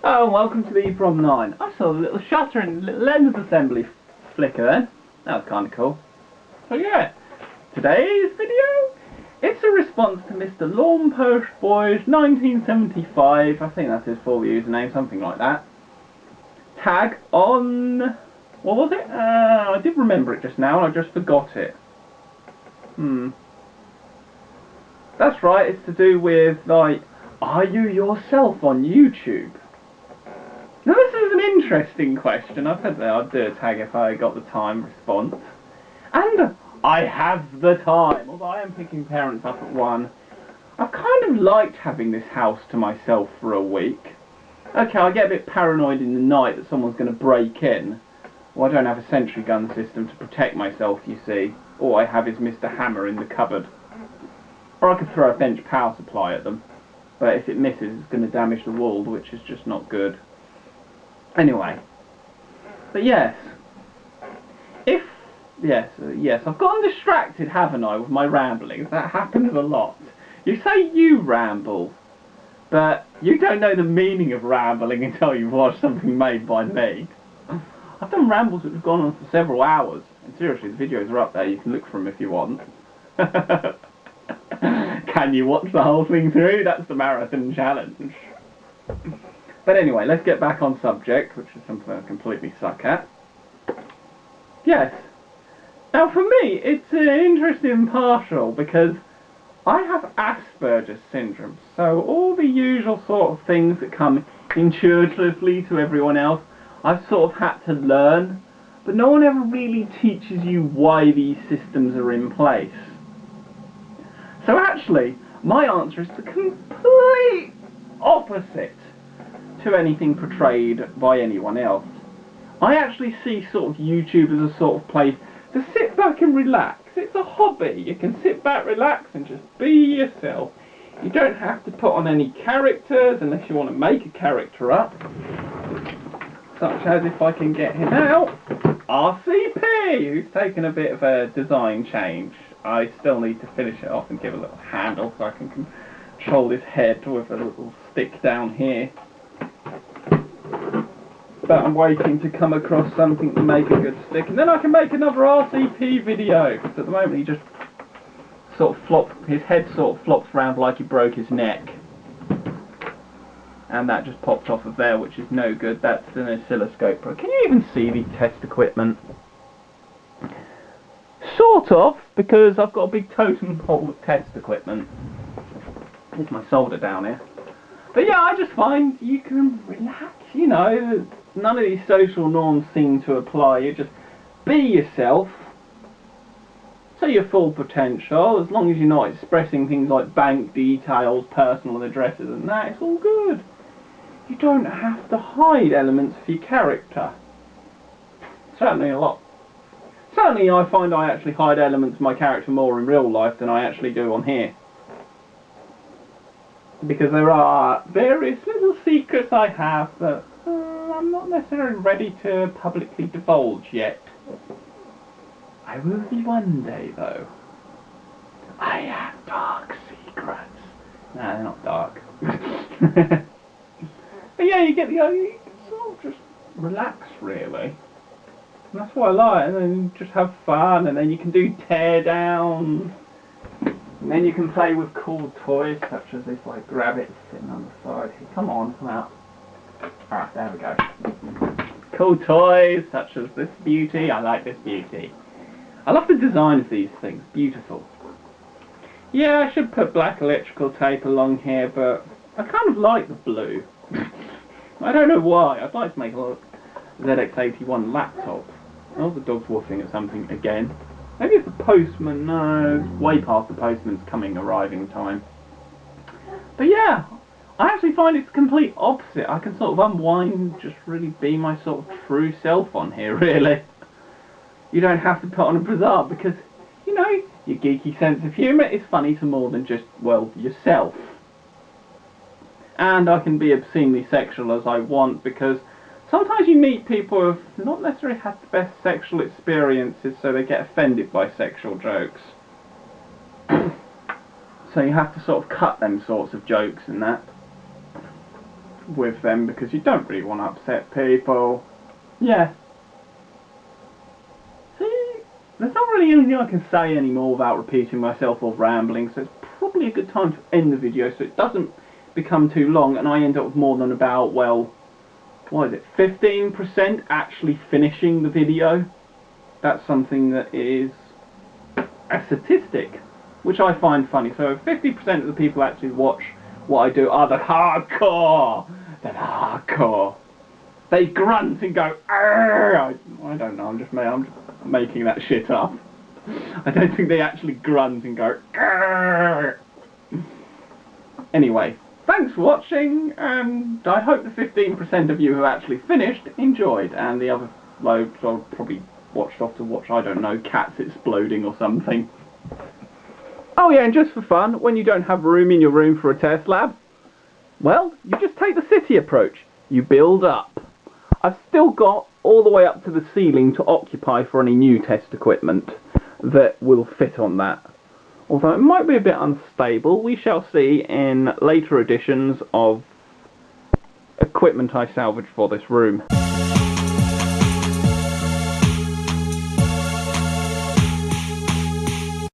Oh, welcome to the From 9. I saw the little shutter and lens assembly flicker then. That was kind of cool. So yeah, today's video, it's a response to Mr. LawnBoysPost1975. I think that's his full username, something like that. Tag on... what was it? I did remember it just now and I just forgot it. That's right, it's to do with, like, are you yourself on YouTube? Now this is an interesting question. I said that I'd do a tag if I got the time response. And I have the time, although I am picking parents up at 1. I've kind of liked having this house to myself for a week. Okay, I get a bit paranoid in the night that someone's going to break in. Well, I don't have a sentry gun system to protect myself, you see. All I have is Mr. Hammer in the cupboard. Or I could throw a bench power supply at them. But if it misses, it's going to damage the wall, which is just not good. Anyway, but yes, I've gotten distracted, haven't I, with my ramblings. That happens a lot. You say you ramble, but you don't know the meaning of rambling until you've watched something made by me. I've done rambles that have gone on for several hours, and seriously, the videos are up there, you can look for them if you want. Can you watch the whole thing through? That's the marathon challenge. But anyway, let's get back on subject, which is something I completely suck at. Yes. Now for me, it's interesting and partial because I have Asperger's syndrome. So all the usual sort of things that come intuitively to everyone else, I've sort of had to learn. But no one ever really teaches you why these systems are in place. So actually, my answer is the complete opposite to anything portrayed by anyone else. I actually see sort of YouTube as a sort of place to sit back and relax. It's a hobby. You can sit back, relax and just be yourself. You don't have to put on any characters unless you want to make a character up. Such as, if I can get him out, RCP, who's taken a bit of a design change. I still need to finish it off and give a little handle so I can control his head with a little stick down here. But I'm waiting to come across something to make a good stick, and then I can make another RCP video. Because at the moment he just sort of his head sort of flops around like he broke his neck. And that just popped off of there, which is no good. That's an oscilloscope. Can you even see the test equipment? Sort of, because I've got a big totem pole of test equipment. Here's my solder down here. But yeah, I just find you can relax, you know. None of these social norms seem to apply. You just be yourself. To your full potential, as long as you're not expressing things like bank details, personal addresses and that, it's all good. You don't have to hide elements of your character. Certainly I find I actually hide elements of my character more in real life than I actually do on here. Because there are various little secrets I have that I'm not necessarily ready to publicly divulge yet. I will be one day, though. I have dark secrets. No, they're not dark. But yeah, you get the idea. You can sort of just relax, really. And that's what I like. And then just have fun, and then you can do tear downs. And then you can play with cool toys, such as if I grab it sitting on the side here. Come on, come out. Alright, there we go. Cool toys, such as this beauty. I like this beauty. I love the design of these things. Beautiful. Yeah, I should put black electrical tape along here, but I kind of like the blue. I don't know why. I'd like to make a ZX81 laptop. Oh, the dog's woofing at something again. Maybe it's the postman. No, it's way past the postman's arriving time. But yeah, I actually find it's the complete opposite. I can sort of unwind, just really be my sort of true self on here, really. You don't have to put on a bizarre because, you know, your geeky sense of humour is funny to more than just, well, yourself. And I can be obscenely sexual as I want because sometimes you meet people who have not necessarily had the best sexual experiences, so they get offended by sexual jokes. So you have to sort of cut them sorts of jokes and that. with them because you don't really want to upset people. Yeah. See, there's not really anything I can say anymore without repeating myself or rambling, so it's probably a good time to end the video so it doesn't become too long and I end up with more than about, well, what is it, 15% actually finishing the video. That's something that is a statistic, which I find funny. So 50% of the people actually watch what I do are the hardcore. They grunt and go, I don't know, I'm just making that shit up. I don't think they actually grunt and go, Arr! Anyway, thanks for watching, and I hope the 15% of you who actually finished enjoyed, and the other loads I'll probably watched off to watch, I don't know, cats exploding or something. Oh yeah, and just for fun, when you don't have room in your room for a test lab, well, you just take the city approach. You build up. I've still got all the way up to the ceiling to occupy for any new test equipment that will fit on that. Although it might be a bit unstable, we shall see in later editions of equipment I salvaged for this room.